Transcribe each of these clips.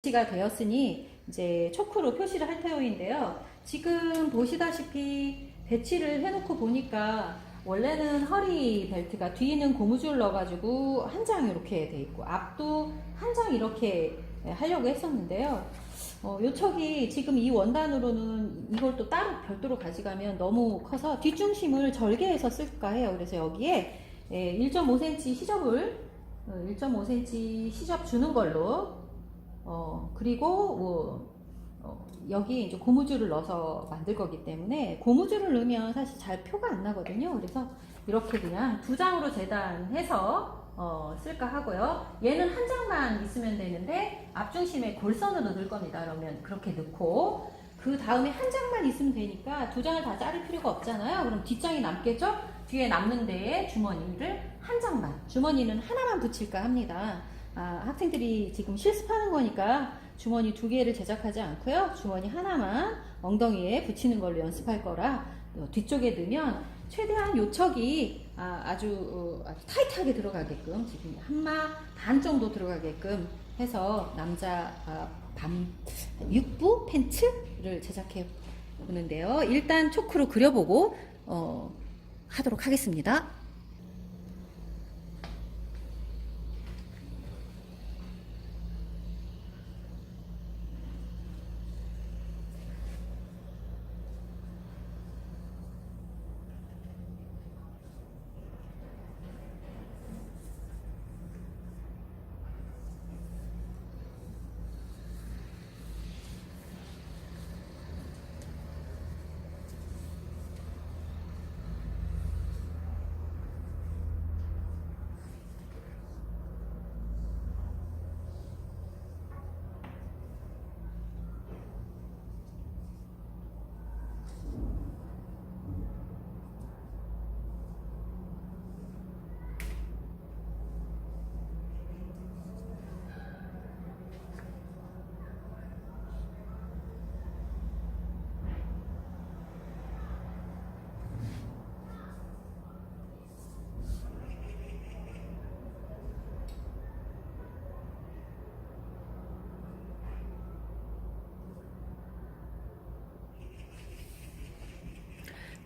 가 되었으니 이제 초크로 표시를 할 터인데요. 지금 보시다시피 배치를 해놓고 보니까 원래는 허리 벨트가 뒤는 고무줄 넣어가지고 한 장 이렇게 돼 있고 앞도 한 장 이렇게 하려고 했었는데요. 요척이 지금 이 원단으로는 이걸 또 따로 별도로 가져가면 너무 커서 뒷중심을 절개해서 쓸까 해요. 그래서 여기에 1.5cm 시접을 1.5cm 시접 주는 걸로 그리고 여기 이제 고무줄을 넣어서 만들 거기 때문에 고무줄을 넣으면 사실 잘 표가 안 나거든요. 그래서 이렇게 그냥 두 장으로 재단해서 쓸까 하고요. 얘는 한 장만 있으면 되는데 앞중심에 골선으로 넣을 겁니다. 그러면 그렇게 넣고 그 다음에 한 장만 있으면 되니까 두 장을 다 자를 필요가 없잖아요. 그럼 뒷장이 남겠죠? 뒤에 남는 데에 주머니를 한 장만, 주머니는 하나만 붙일까 합니다. 학생들이 지금 실습하는 거니까 주머니 두 개를 제작하지 않고요. 주머니 하나만 엉덩이에 붙이는 걸로 연습할 거라 뒤쪽에 넣으면 최대한 요척이 아주 타이트하게 들어가게끔 지금 한마 반 정도 들어가게끔 해서 남자 육부 팬츠를 제작해 보는데요. 일단 초크로 그려보고 하도록 하겠습니다.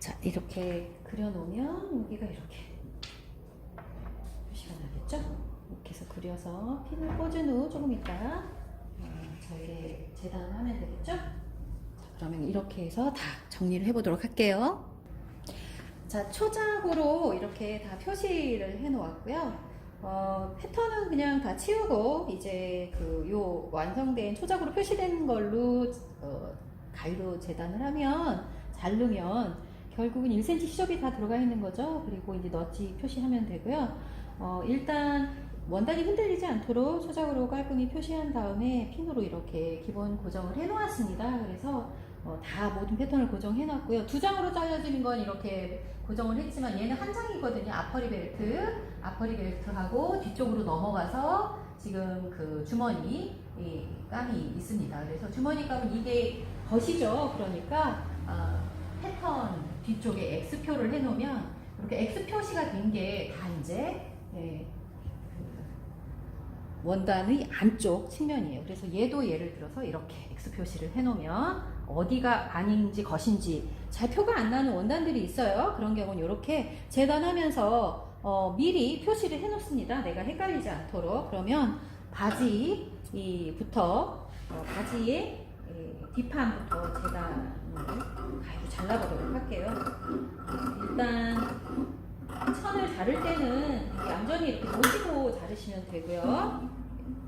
자, 이렇게 그려놓으면 여기가 이렇게 표시가 나겠죠? 이렇게 해서 그려서 핀을 꽂은 후 조금 있다가 절개 재단을 하면 되겠죠? 자, 그러면 이렇게 해서 다 정리를 해보도록 할게요. 자, 초작으로 이렇게 다 표시를 해 놓았고요. 패턴은 그냥 다 치우고 이제 요 완성된 초작으로 표시된 걸로 가위로 재단을 하면 자르면 결국은 1cm 시접이 다 들어가 있는 거죠. 그리고 이제 너치 표시하면 되고요. 일단 원단이 흔들리지 않도록 초작으로 깔끔히 표시한 다음에 핀으로 이렇게 기본 고정을 해 놓았습니다. 그래서 다 모든 패턴을 고정해 놨고요. 두 장으로 잘라지는 건 이렇게 고정을 했지만 얘는 한 장이거든요. 앞허리 벨트하고 뒤쪽으로 넘어가서 지금 그 주머니 감이 있습니다. 그래서 주머니 감은 이게 겉이죠. 그러니까 패턴 뒤쪽에 X표를 해놓으면 이렇게 X 표시가 된 게 다 이제 원단의 안쪽 측면이에요. 그래서 얘도 예를 들어서 이렇게 X 표시를 해놓으면 어디가 아닌지 겉인지 잘 표가 안 나는 원단들이 있어요. 그런 경우는 이렇게 재단하면서 미리 표시를 해놓습니다. 내가 헷갈리지 않도록. 그러면 바지부터 바지의 뒷판부터 재단을 가위로 잘라보도록 할게요. 일단 천을 자를 때는 얌전히 이렇게 놓으시고 자르시면 되고요.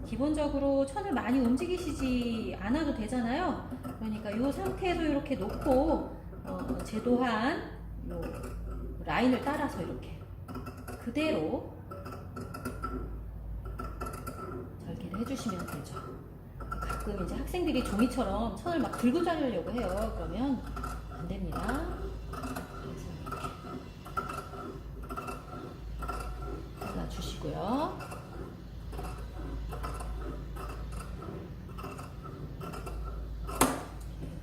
기본적으로 천을 많이 움직이시지 않아도 되잖아요. 그러니까 이 상태에서 이렇게 놓고 제도한 요 라인을 따라서 이렇게 그대로 절개를 해주시면 되죠. 가끔 이제 학생들이 종이처럼 천을 막 들고 자르려고 해요. 그러면 안 됩니다. 잘라주시고요.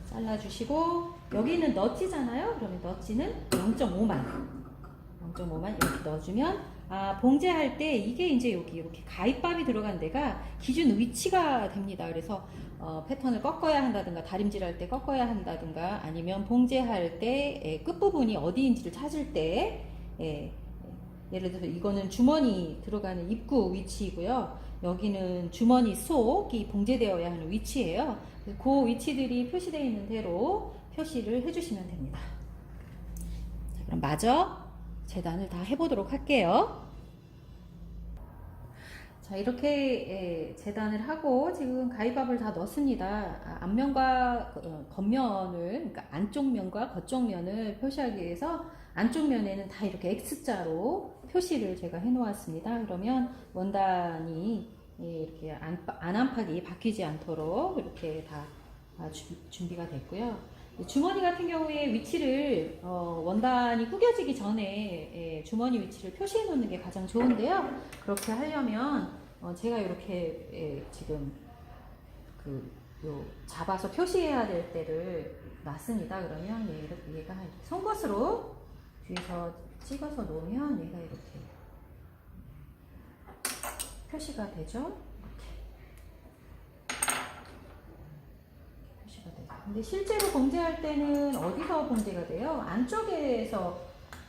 잘라주시고 여기는 너치잖아요. 그러면 너치는 0.5만 이렇게 넣어주면 봉제할 때 이게 이제 여기 이렇게 가입밥이 들어간 데가 기준 위치가 됩니다. 그래서 패턴을 꺾어야 한다든가 다림질할 때 꺾어야 한다든가 아니면 봉제할 때 끝부분이 어디인지를 찾을 때 예를 들어서 이거는 주머니 들어가는 입구 위치이고요. 여기는 주머니 속이 봉제되어야 하는 위치예요. 그 위치들이 표시되어 있는 대로 표시를 해주시면 됩니다. 자, 그럼 마저 재단을 다 해보도록 할게요. 자, 이렇게 재단을 하고 지금 가위밥을 다 넣었습니다. 앞면과 겉면을, 그러니까 안쪽 면과 겉쪽 면을 표시하기 위해서 안쪽 면에는 다 이렇게 X자로 표시를 제가 해 놓았습니다. 그러면 원단이 이렇게 안압하기 바뀌지 않도록 이렇게 다 준비가 됐고요. 주머니 같은 경우에 위치를 원단이 구겨지기 전에 주머니 위치를 표시해 놓는 게 가장 좋은데요. 그렇게 하려면 제가 이렇게 지금 잡아서 표시해야 될 때를 놨습니다. 그러면 얘가 송곳으로 뒤에서 찍어서 놓으면 얘가 이렇게 표시가 되죠. 근데 실제로 봉제할 때는 어디서 봉제가 돼요? 안쪽에서,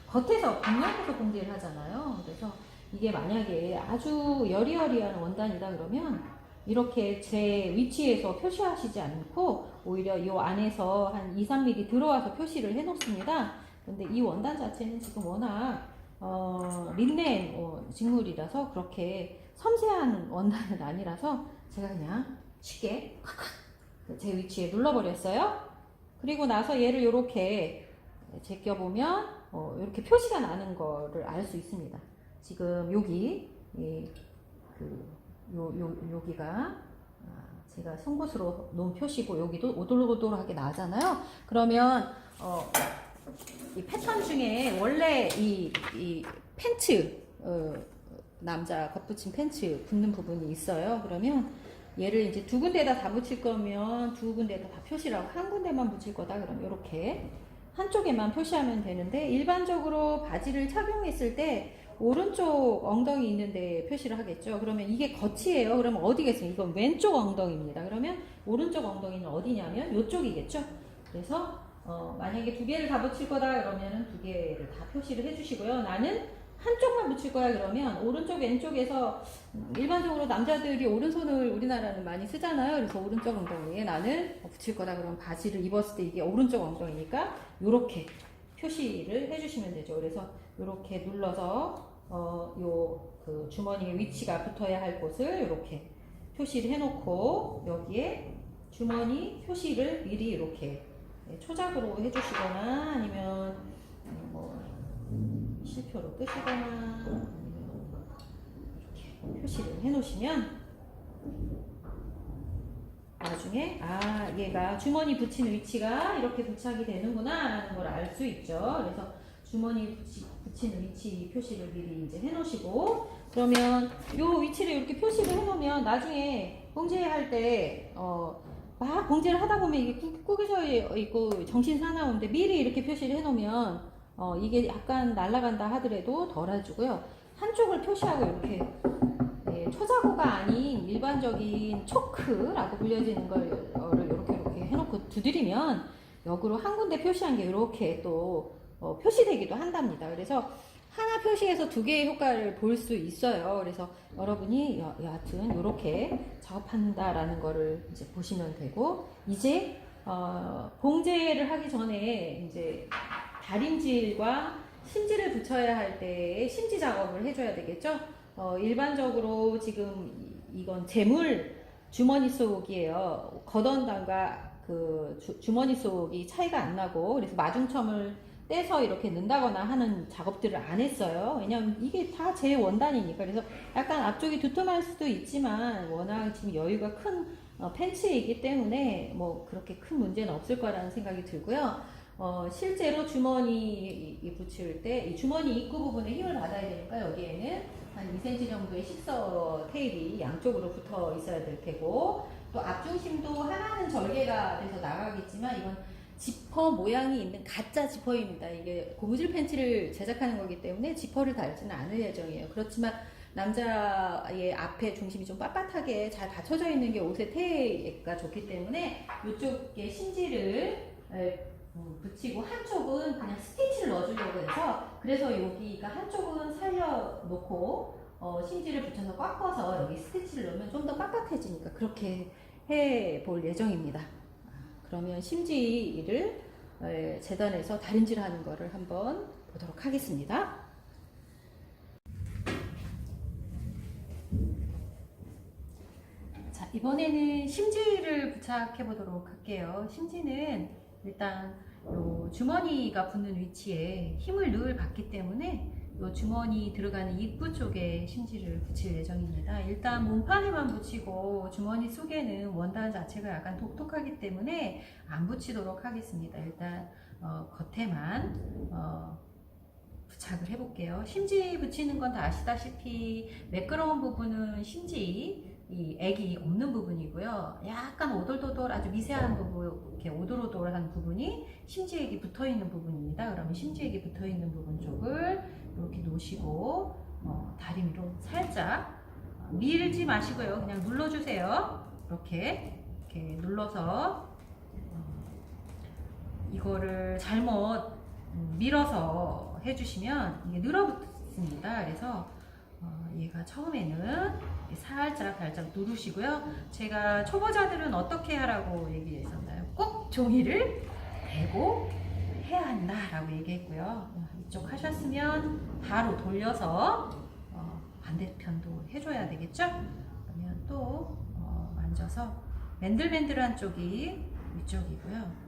겉에서, 겉면에서 봉제를 하잖아요. 그래서 이게 만약에 아주 여리여리한 원단이다 그러면 이렇게 제 위치에서 표시하시지 않고 오히려 이 안에서 한 2-3mm 들어와서 표시를 해 놓습니다. 근데 이 원단 자체는 지금 워낙 린넨 직물이라서 그렇게 섬세한 원단은 아니라서 제가 그냥 쉽게 제 위치에 눌러버렸어요. 그리고 나서 얘를 이렇게 제껴보면 이렇게 표시가 나는 거를 알 수 있습니다. 지금 여기 여기가 제가 송곳으로 놓은 표시고 여기도 오돌오돌하게 나잖아요. 그러면 이 패턴 중에 원래 이 팬츠 남자 겉붙임 팬츠 붙는 부분이 있어요. 그러면 얘를 이제 두 군데다 다 붙일 거면 두 군데다 다 표시를 하고 한 군데만 붙일 거다 그러면 이렇게 한쪽에만 표시하면 되는데 일반적으로 바지를 착용했을 때 오른쪽 엉덩이 있는데 표시를 하겠죠. 그러면 이게 겉이에요. 그러면 어디겠어요? 이건 왼쪽 엉덩이입니다. 그러면 오른쪽 엉덩이는 어디냐면 이쪽이겠죠. 그래서 만약에 두 개를 다 붙일 거다 그러면 두 개를 다 표시를 해주시고요. 나는 한쪽만 붙일 거야 그러면 오른쪽 왼쪽에서 일반적으로 남자들이 오른손을 우리나라는 많이 쓰잖아요. 그래서 오른쪽 엉덩이에 나는 붙일 거다 그러면 바지를 입었을 때 이게 오른쪽 엉덩이니까 이렇게 표시를 해주시면 되죠. 그래서 이렇게 눌러서 그 주머니의 위치가 붙어야 할 곳을 이렇게 표시를 해놓고 여기에 주머니 표시를 미리 이렇게 초작으로 해주시거나 아니면 실표로 뜨시거나 이렇게 표시를 해 놓으시면 나중에 얘가 주머니 붙이는 위치가 이렇게 도착이 되는구나 라는 걸 알 수 있죠. 그래서 주머니 붙이는 위치 표시를 미리 이제 해 놓으시고 그러면 요 위치를 이렇게 표시를 해 놓으면 나중에 봉제할 때 막 봉제를 하다 보면 이게 구겨져 있고 정신 사나운데 미리 이렇게 표시를 해 놓으면 이게 약간 날아간다 하더라도 덜어주고요. 한쪽을 표시하고 이렇게 초자고가 아닌 일반적인 초크라고 불려지는 거를 이렇게 해놓고 두드리면 역으로 한 군데 표시한 게 이렇게 또 표시되기도 한답니다. 그래서 하나 표시해서 두 개의 효과를 볼 수 있어요. 그래서 여러분이 여하튼 이렇게 작업한다라는 거를 이제 보시면 되고 이제 봉제를 하기 전에 이제 다림질과 심지를 붙여야 할 때에 심지 작업을 해줘야 되겠죠. 일반적으로 지금 이건 재물 주머니 속이에요. 겉원단과 그 주머니 속이 차이가 안 나고 그래서 마중첨을 떼서 이렇게 넣는다거나 하는 작업들을 안 했어요. 왜냐면 이게 다 제 원단이니까. 그래서 약간 앞쪽이 두툼할 수도 있지만 워낙 지금 여유가 큰 팬츠이기 때문에 뭐 그렇게 큰 문제는 없을 거라는 생각이 들고요. 실제로 주머니 붙일 때 이 주머니 입구 부분에 힘을 받아야 되니까 여기에는 한 2cm 정도의 식서 테일이 양쪽으로 붙어 있어야 될 테고 또 앞중심도 하나는 절개가 돼서 나가겠지만 이건 지퍼 모양이 있는 가짜 지퍼입니다. 이게 고무줄 팬츠를 제작하는 거기 때문에 지퍼를 달지는 않을 예정이에요. 그렇지만 남자의 앞에 중심이 좀 빳빳하게 잘 받쳐져 있는 게 옷의 태가 좋기 때문에 이쪽에 심지를 붙이고 한쪽은 그냥 스티치를 넣어주려고 해서, 그래서 여기가 한쪽은 살려놓고 심지를 붙여서 꺾어서 여기 스티치를 넣으면 좀 더 빳빳해지니까 그렇게 해볼 예정입니다. 그러면 심지를 재단해서 다림질하는 거를 한번 보도록 하겠습니다. 자, 이번에는 심지를 부착해 보도록 할게요. 심지는 일단 요 주머니가 붙는 위치에 힘을 늘 받기 때문에 요 주머니 들어가는 입구 쪽에 심지를 붙일 예정입니다. 일단 몸판에만 붙이고 주머니 속에는 원단 자체가 약간 독특하기 때문에 안 붙이도록 하겠습니다. 일단 겉에만 부착을 해볼게요. 심지 붙이는 건 다 아시다시피 매끄러운 부분은 심지 이 액이 없는 부분이고요. 약간 오돌도돌 아주 미세한 부분, 이렇게 오돌오돌한 부분이 심지액이 붙어 있는 부분입니다. 그러면 심지액이 붙어 있는 부분 쪽을 이렇게 놓으시고 다리미로 살짝 밀지 마시고요. 그냥 눌러주세요. 이렇게 눌러서 이거를 잘못 밀어서 해주시면 이게 늘어붙습니다. 그래서 얘가 처음에는 살짝 누르시고요. 제가 초보자들은 어떻게 하라고 얘기했었나요? 꼭 종이를 대고 해야 한다라고 얘기했고요. 이쪽 하셨으면 바로 돌려서 반대편도 해줘야 되겠죠? 그러면 또 만져서 맨들맨들한 쪽이 위쪽이고요.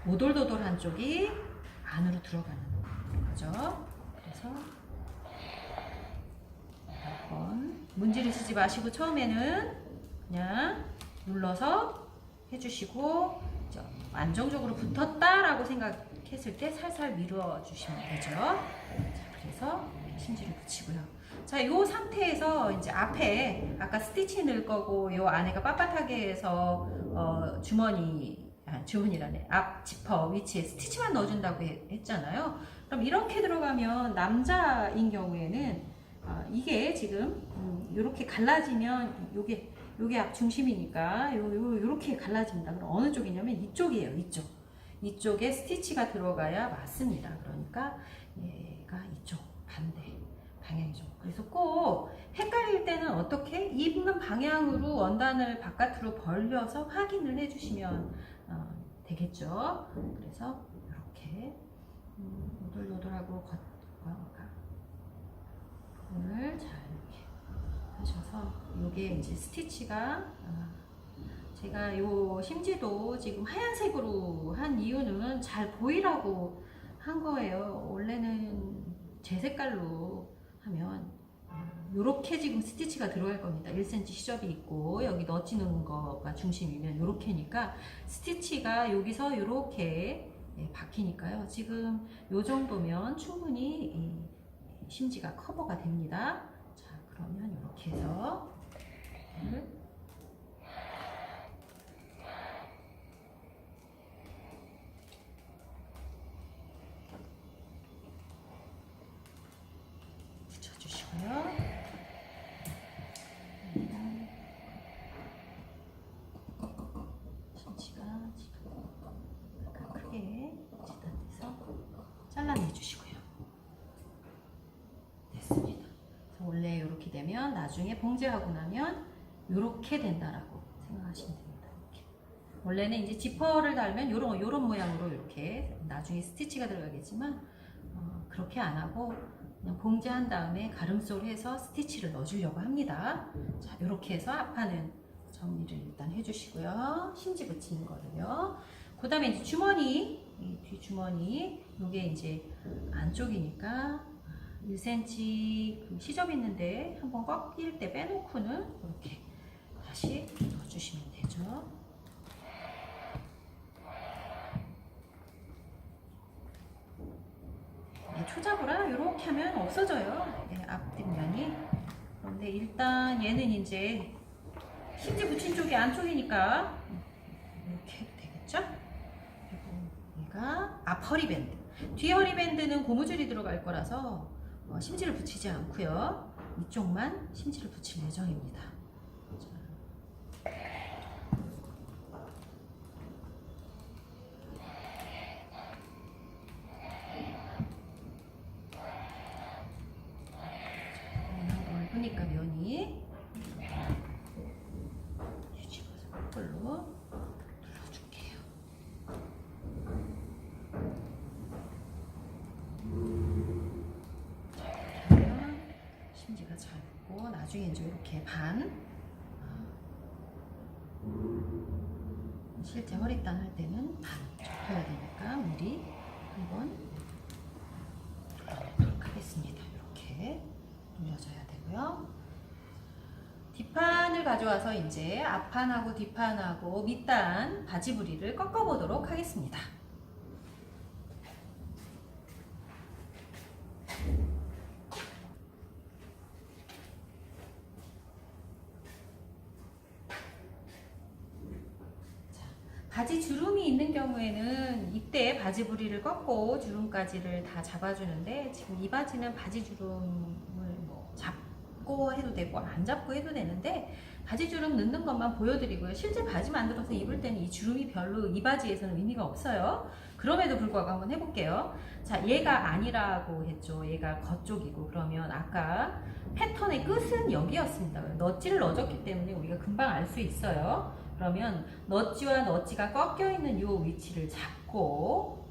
오돌도돌한 쪽이 안으로 들어가는 거죠. 그래서 문지르시지 마시고 처음에는 그냥 눌러서 해주시고 안정적으로 붙었다라고 생각했을 때 살살 밀어주시면 되죠. 자, 그래서 심지를 붙이고요. 자, 이 상태에서 이제 앞에 아까 스티치 넣을 거고 이 안에가 빳빳하게 해서 주머니라네. 앞 지퍼 위치에 스티치만 넣어준다고 했잖아요. 그럼 이렇게 들어가면 남자인 경우에는 이게 지금 이렇게 갈라지면 요게 앞 중심이니까 요렇게 갈라집니다. 그럼 어느 쪽이냐면 이쪽이에요. 이쪽에 스티치가 들어가야 맞습니다. 그러니까 얘가 이쪽 반대 방향이죠. 그래서 꼭 헷갈릴 때는 어떻게 입는 방향으로 원단을 바깥으로 벌려서 확인을 해주시면 되겠죠. 그래서 이렇게 노돌노돌하고 부분을 잘 이렇게 하셔서 요게 이제 스티치가 제가 요 심지도 지금 하얀색으로 한 이유는 잘 보이라고 한 거예요. 원래는 제 색깔로 하면 요렇게 지금 스티치가 들어갈 겁니다. 1cm 시접이 있고 여기 넣어지는 거가 중심이면 요렇게니까 스티치가 여기서 요렇게 박히니까요. 지금 요 정도면 충분히 심지가 커버가 됩니다. 자, 그러면 이렇게 해서 붙여주시고요. 심지가 지금 약간 크게 재단돼서 잘라내주시고요. 됐습니다. 원래 이렇게 되면 나중에 봉제하고 나면 이렇게 된다라고 생각하시면 됩니다. 이렇게. 원래는 이제 지퍼를 달면 요런 모양으로 이렇게 나중에 스티치가 들어가겠지만 그렇게 안 하고 그냥 봉제한 다음에 가름소를 해서 스티치를 넣어주려고 합니다. 자, 이렇게 해서 앞판은 정리를 일단 해주시고요. 심지 붙이는 거를요. 그 다음에 이제 주머니, 이 뒤주머니, 요게 이제 안쪽이니까 1cm 그 시접 있는데 한번 꺾일 때 빼놓고는 이렇게 다시 넣어주시면 되죠. 초잡으라 이렇게 하면 없어져요. 앞뒷면이. 그런데 일단 얘는 이제 심지 붙인 쪽이 안쪽이니까 이렇게 해도 되겠다. 나겠죠? 그리고 얘가 앞 허리밴드. 뒤 허리밴드는 고무줄이 들어갈 거라서 심지를 붙이지 않고요. 이쪽만 심지를 붙일 예정입니다. 넓으니까 면이 뒤집어서 거꾸로 눌러줄게요. 심지가 작고 나중에 이제 이렇게 반 실제 허리단 할 때는 반 접혀야 되니까 미리 한번 눌러놓도록 하겠습니다. 이렇게 눌러줘야 되고요. 뒷판을 가져와서 이제 앞판하고 뒷판하고 밑단 바지 부리를 꺾어보도록 하겠습니다. 바지 주름이 있는 경우에는 이때 바지 부리를 꺾고 주름까지를 다 잡아주는데 지금 이 바지는 바지 주름을 뭐 잡고 해도 되고 안 잡고 해도 되는데 바지 주름 넣는 것만 보여드리고요. 실제 바지 만들어서 입을 때는 이 주름이 별로 이 바지에서는 의미가 없어요. 그럼에도 불구하고 한번 해볼게요. 자, 얘가 아니라고 했죠. 얘가 겉쪽이고 그러면 아까 패턴의 끝은 여기였습니다. 넛지를 넣어줬기 때문에 우리가 금방 알 수 있어요. 그러면 넛지와 넛지가 꺾여 있는 이 위치를 잡고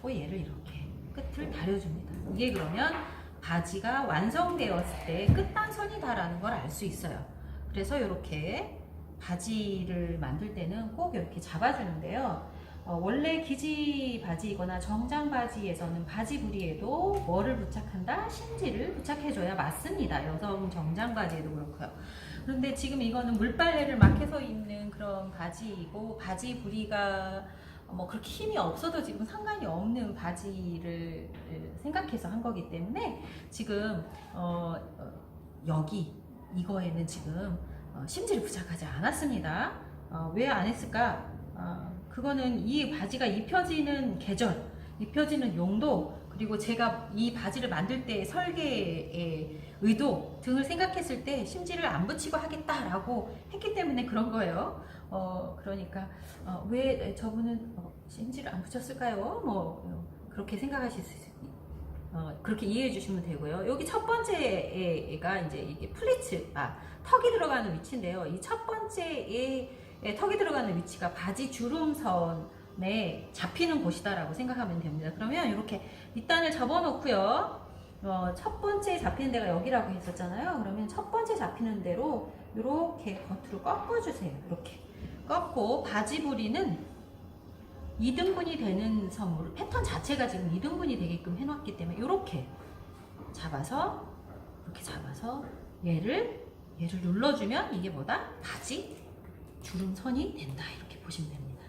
얘를 이렇게 끝을 다려줍니다. 이게 그러면 바지가 완성되었을 때 끝단선이다라는 걸 알 수 있어요. 그래서 이렇게 바지를 만들 때는 꼭 이렇게 잡아주는데요. 원래 기지 바지이거나 정장 바지에서는 바지 부리에도 뭐를 부착한다? 심지를 부착해줘야 맞습니다. 여성 정장 바지에도 그렇고요. 그런데 지금 이거는 물빨래를 막 해서 입는 그런 바지이고 바지 부리가 뭐 그렇게 힘이 없어도 지금 상관이 없는 바지를 생각해서 한 거기 때문에 지금 여기 이거에는 지금 심지를 부착하지 않았습니다. 왜 안 했을까? 그거는 이 바지가 입혀지는 계절, 입혀지는 용도, 그리고 제가 이 바지를 만들 때 설계의 의도 등을 생각했을 때 심지를 안 붙이고 하겠다라고 했기 때문에 그런 거예요. 그러니까 왜 저분은 심지를 안 붙였을까요? 뭐 그렇게 생각하실 수 있어요. 그렇게 이해해 주시면 되고요. 여기 첫 번째 애가 이제 이게 플리츠, 턱이 들어가는 위치인데요. 이 첫 번째 턱이 들어가는 위치가 바지 주름선에 잡히는 곳이다라고 생각하면 됩니다. 그러면 이렇게 밑단을 접어놓고요. 첫 번째 잡히는 데가 여기라고 했었잖아요. 그러면 첫 번째 잡히는 대로 이렇게 겉으로 꺾어주세요. 이렇게 꺾고 바지 부리는 2등분이 되는 선물, 패턴 자체가 지금 2등분이 되게끔 해놨기 때문에 이렇게 잡아서 얘를 눌러주면 이게 뭐다? 바지 주름선이 된다. 이렇게 보시면 됩니다.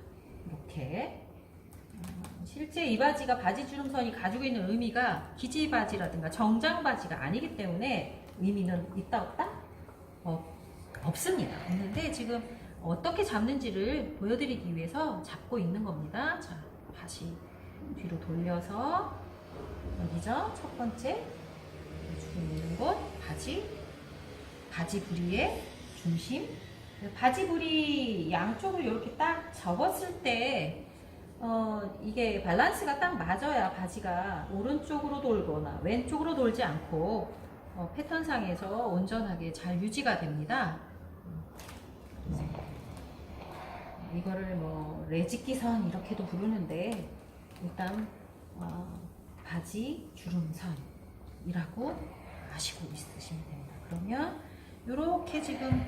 이렇게 실제 이 바지가 바지 주름선이 가지고 있는 의미가 기지 바지라든가 정장 바지가 아니기 때문에 의미는 있다 없다? 없습니다. 없는데 지금 어떻게 잡는지를 보여드리기 위해서 잡고 있는 겁니다. 자, 다시 뒤로 돌려서 여기죠. 첫 번째 주름 있는 곳 바지 부리의 중심. 바지 부리 양쪽을 이렇게 딱 접었을 때 이게 밸런스가 딱 맞아야 바지가 오른쪽으로 돌거나 왼쪽으로 돌지 않고 패턴상에서 온전하게 잘 유지가 됩니다. 이거를 뭐 레지기선 이렇게도 부르는데 일단 바지 주름선이라고 아시고 있으시면 됩니다. 그러면 이렇게 지금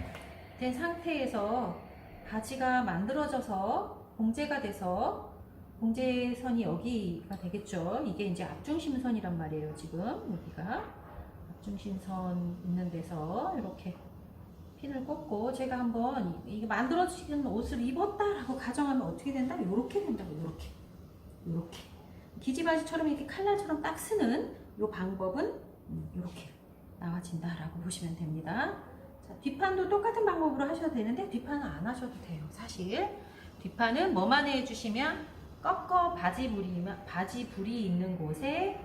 된 상태에서 바지가 만들어져서 봉제가 돼서 봉제선이 여기가 되겠죠. 이게 이제 앞중심선이란 말이에요. 지금 여기가 앞중심선 있는 데서 이렇게 핀을 꽂고 제가 한번 이게 만들어지는 옷을 입었다라고 가정하면 어떻게 된다? 이렇게 된다고. 이렇게 기지바지처럼 이렇게 칼날처럼 딱 쓰는 이 방법은 이렇게 나와진다라고 보시면 됩니다. 자, 뒷판도 똑같은 방법으로 하셔도 되는데 뒷판은 안 하셔도 돼요. 사실 뒷판은 뭐만 해주시면 꺾어 바지 불이 있는 곳에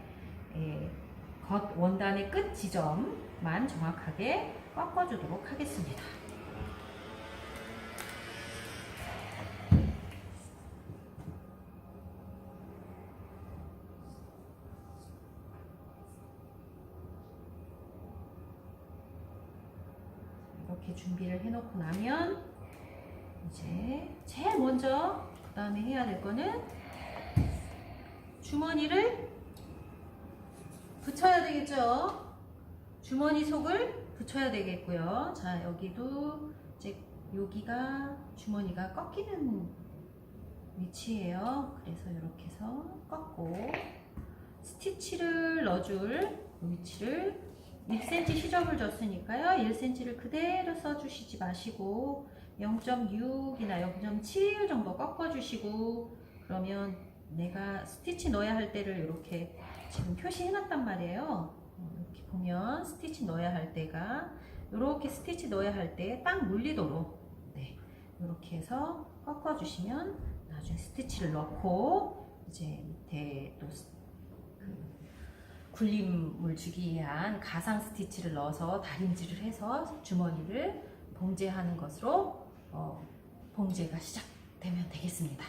겉 원단의 끝 지점만 정확하게 꺾어주도록 하겠습니다. 이렇게 준비를 해놓고 나면 이제 제일 먼저 그 다음에 해야 될 거는 주머니를 붙여야 되겠죠. 주머니 속을 붙여야 되겠고요. 자, 여기도 이제 여기가 주머니가 꺾이는 위치예요. 그래서 이렇게 해서 꺾고 스티치를 넣어줄 위치를 1cm 시접을 줬으니까요. 1cm를 그대로 써주시지 마시고 0.6이나 0.7 정도 꺾어주시고, 그러면 내가 스티치 넣어야 할 때를 이렇게 지금 표시해 놨단 말이에요. 이렇게 보면 스티치 넣어야 할 때가 이렇게 스티치 넣어야 할 때 딱 물리도록 이렇게 해서 꺾어주시면 나중에 스티치를 넣고 이제 밑에 또 굴림을 주기 위한 가상 스티치를 넣어서 다림질을 해서 주머니를 봉제하는 것으로 봉제가 시작되면 되겠습니다.